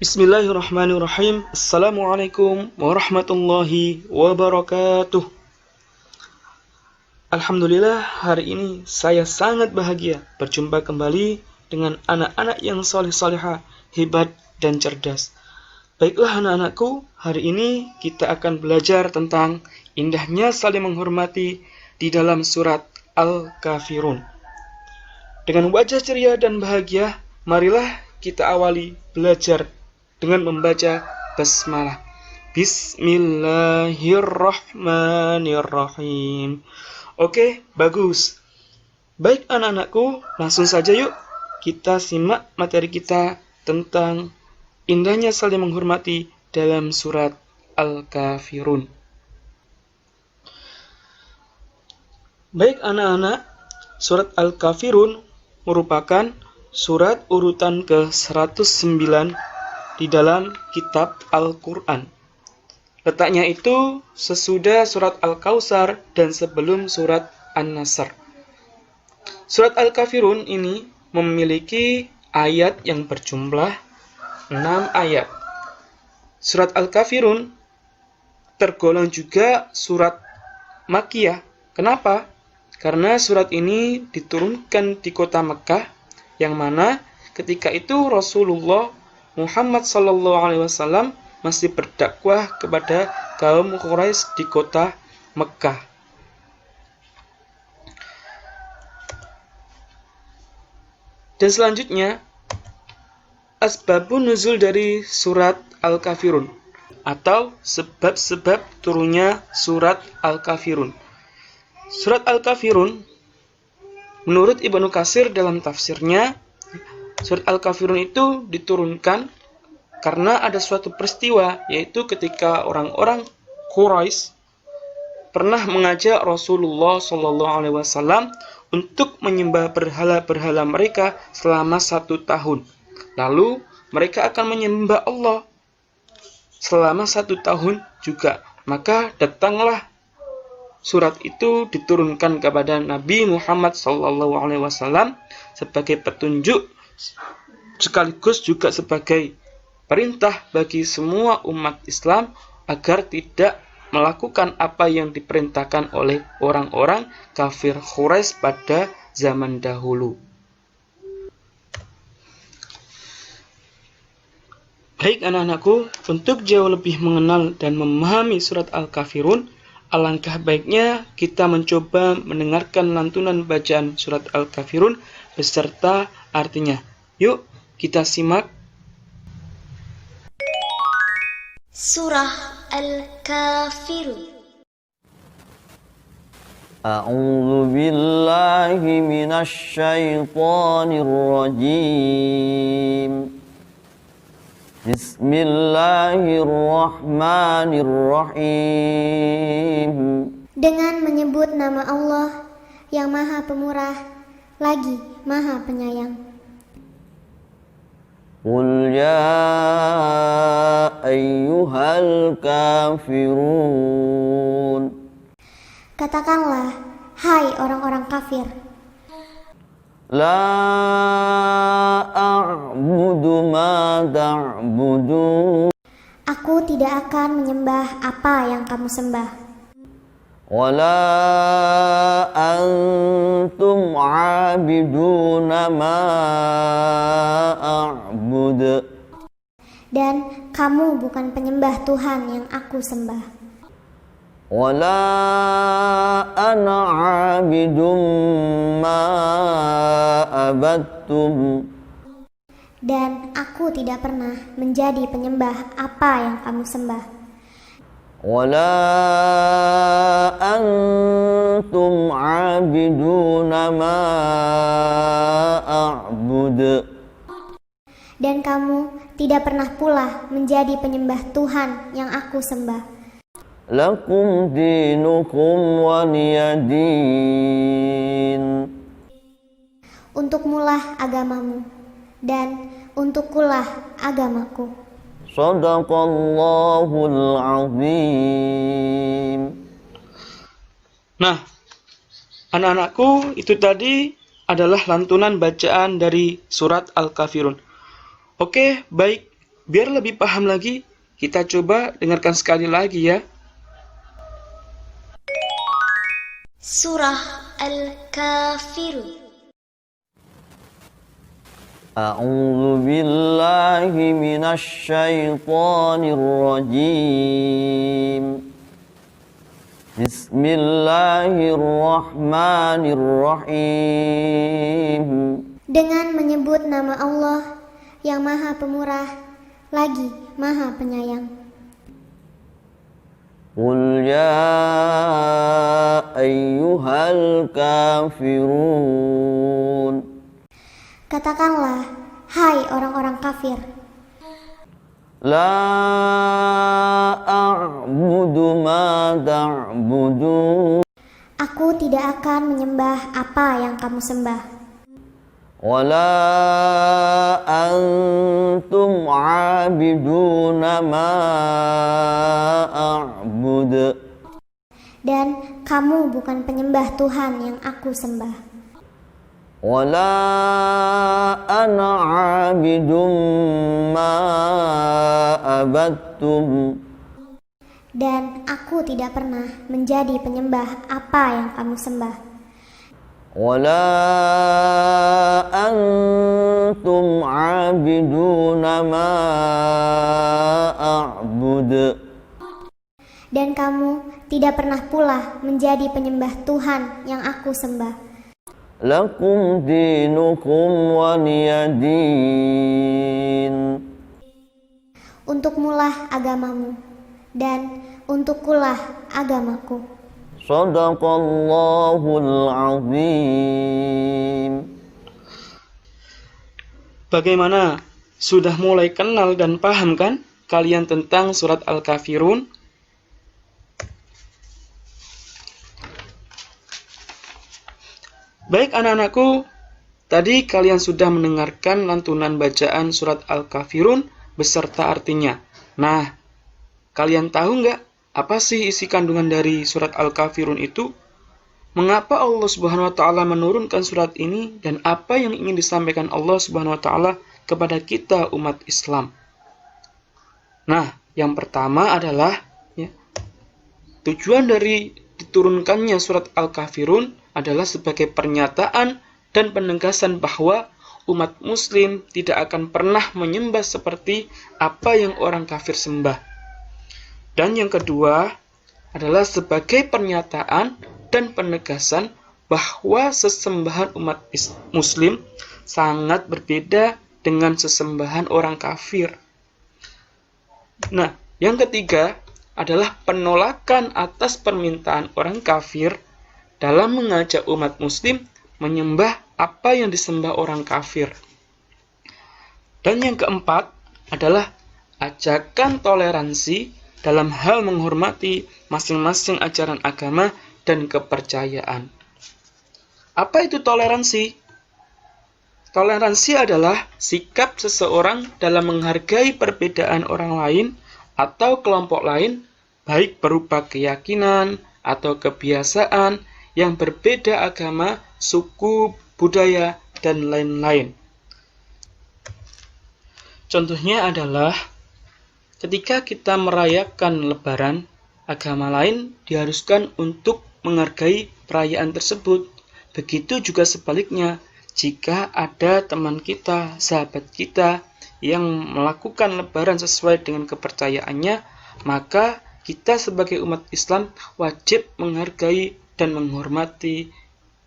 Bismillahirrahmanirrahim. Assalamualaikum warahmatullahi wabarakatuh. Alhamdulillah, hari ini saya sangat bahagia berjumpa kembali dengan anak-anak yang soleh-solehah, hebat dan cerdas. Baiklah anak-anakku, hari ini kita akan belajar tentang indahnya saling menghormati di dalam surat Al-Kafirun. Dengan wajah ceria dan bahagia, marilah kita awali belajar dengan membaca basmalah. Bismillahirrahmanirrahim. Oke, bagus. Baik anak-anakku, langsung saja yuk kita simak materi kita tentang indahnya saling menghormati dalam surat Al-Kafirun. Baik anak-anak, surat Al-Kafirun merupakan surat urutan ke-109 di dalam kitab Al-Quran. Letaknya itu sesudah surat Al-Kautsar dan sebelum surat An-Nasr. Surat Al-Kafirun ini memiliki ayat yang berjumlah 6 ayat. Surat Al-Kafirun tergolong juga surat Makkiyah. Kenapa? Karena surat ini diturunkan di kota Mekah, yang mana ketika itu Rasulullah Muhammad SAW masih berdakwah kepada kaum Quraisy di kota Mekah. Dan selanjutnya, asbabun nuzul dari surat Al-Kafirun atau sebab-sebab turunnya surat Al-Kafirun. Surat Al-Kafirun menurut Ibnu Katsir dalam tafsirnya, surat Al-Kafirun itu diturunkan karena ada suatu peristiwa, yaitu ketika orang-orang Quraisy pernah mengajak Rasulullah SAW untuk menyembah berhala-berhala mereka selama 1 tahun. Lalu mereka akan menyembah Allah selama 1 tahun juga. Maka datanglah surat itu diturunkan kepada Nabi Muhammad SAW sebagai petunjuk sekaligus juga sebagai perintah bagi semua umat Islam agar tidak melakukan apa yang diperintahkan oleh orang-orang kafir Quraisy pada zaman dahulu. Baik anak-anakku, untuk jauh lebih mengenal dan memahami surat Al-Kafirun, alangkah baiknya kita mencoba mendengarkan lantunan bacaan surat Al-Kafirun beserta artinya. Yuk, kita simak. Surah Al-Kafirun. A'udzu billahi minasy syaithanir rajim. Bismillahirrahmanirrahim. Dengan menyebut nama Allah yang Maha Pemurah lagi Maha Penyayang. Qul ya ayyuhal kafirun. Katakanlah, hai orang-orang kafir. La a'budu ma ta'budun. Aku tidak akan menyembah apa yang kamu sembah. Wala antum 'abiduna ma a'bud. Dan kamu bukan penyembah Tuhan yang aku sembah. Wala ana 'abidum ma abattum. Dan aku tidak pernah menjadi penyembah apa yang kamu sembah. Wala antum 'abiduna ma a'bud. Dan kamu tidak pernah pula menjadi penyembah Tuhan yang aku sembah. Lakum dinukum waliyadin. Untukmulah agamamu dan untukkulah agamaku. Shadaqallahul azim. Nah, anak-anakku, itu tadi adalah lantunan bacaan dari surat Al-Kafirun. Oke, baik. Biar lebih paham lagi, kita coba dengarkan sekali lagi ya. Surah Al-Kafirun. A'udzu billahi minasy syaithanir rajim. Bismillahirrahmanirrahim. Dengan menyebut nama Allah yang Maha Pemurah lagi Maha Penyayang. Qul ya ayyuhal kafirun. Katakanlah, hai orang-orang kafir, La a'budu ma ta'budun. aku tidak akan menyembah apa yang kamu sembah. Wala antum 'abiduna ma a'bud. Dan kamu bukan penyembah Tuhan yang aku sembah. Wala ana 'abidum ma abattum. Dan aku tidak pernah menjadi penyembah apa yang kamu sembah. Wala antum 'abiduna ma a'bud. Dan kamu tidak pernah pula menjadi penyembah Tuhan yang aku sembah. Lakum dinukum waliyadin. Untukmulah agamamu, dan untukkulah agamaku. Shadaqallahul azim. Bagaimana? Sudah mulai kenal dan paham kan kalian tentang surat Al-Kafirun? Baik anak-anakku, tadi kalian sudah mendengarkan lantunan bacaan surat Al-Kafirun beserta artinya. Nah, kalian tahu nggak apa sih isi kandungan dari surat Al-Kafirun itu? Mengapa Allah Subhanahu wa Ta'ala menurunkan surat ini dan apa yang ingin disampaikan Allah Subhanahu wa Ta'ala kepada kita umat Islam? Nah, yang pertama adalah tujuan dari diturunkannya surat Al-Kafirun adalah sebagai pernyataan dan penegasan bahwa umat muslim tidak akan pernah menyembah seperti apa yang orang kafir sembah. Dan yang kedua adalah sebagai pernyataan dan penegasan bahwa sesembahan umat muslim sangat berbeda dengan sesembahan orang kafir. Nah, yang ketiga adalah penolakan atas permintaan orang kafir dalam mengajak umat muslim menyembah apa yang disembah orang kafir. Dan yang keempat adalah ajakan toleransi dalam hal menghormati masing-masing ajaran agama dan kepercayaan. Apa itu toleransi? Toleransi adalah sikap seseorang dalam menghargai perbedaan orang lain atau kelompok lain, baik berupa keyakinan atau kebiasaan yang berbeda agama, suku, budaya, dan lain-lain. Contohnya adalah ketika kita merayakan Lebaran, agama lain diharuskan untuk menghargai perayaan tersebut. Begitu juga sebaliknya, jika ada teman kita, sahabat kita yang melakukan Lebaran sesuai dengan kepercayaannya, maka kita sebagai umat Islam wajib menghargai dan menghormati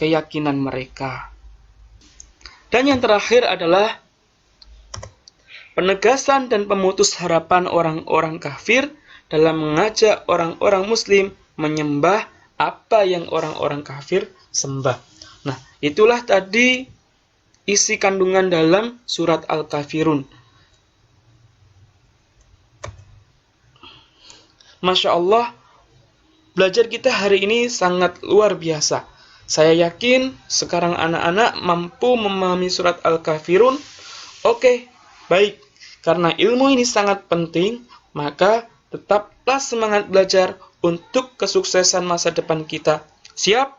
keyakinan mereka. Dan yang terakhir adalah penegasan dan pemutus harapan orang-orang kafir dalam mengajak orang-orang muslim menyembah apa yang orang-orang kafir sembah. Nah, itulah tadi isi kandungan dalam surat Al-Kafirun. Masya Allah, belajar kita hari ini sangat luar biasa. Saya yakin sekarang anak-anak mampu memahami surat Al-Kafirun. Oke, baik. Karena ilmu ini sangat penting, maka tetaplah semangat belajar untuk kesuksesan masa depan kita. Siap?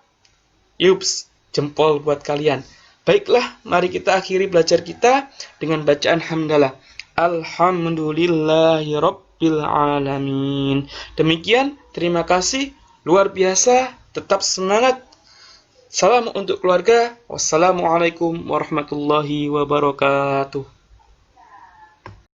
Yups, jempol buat kalian. Baiklah, mari kita akhiri belajar kita dengan bacaan hamdalah. Alhamdulillahirabbil alamin. Demikian, terima kasih, luar biasa, tetap semangat. Salam untuk keluarga. Wassalamualaikum warahmatullahi wabarakatuh.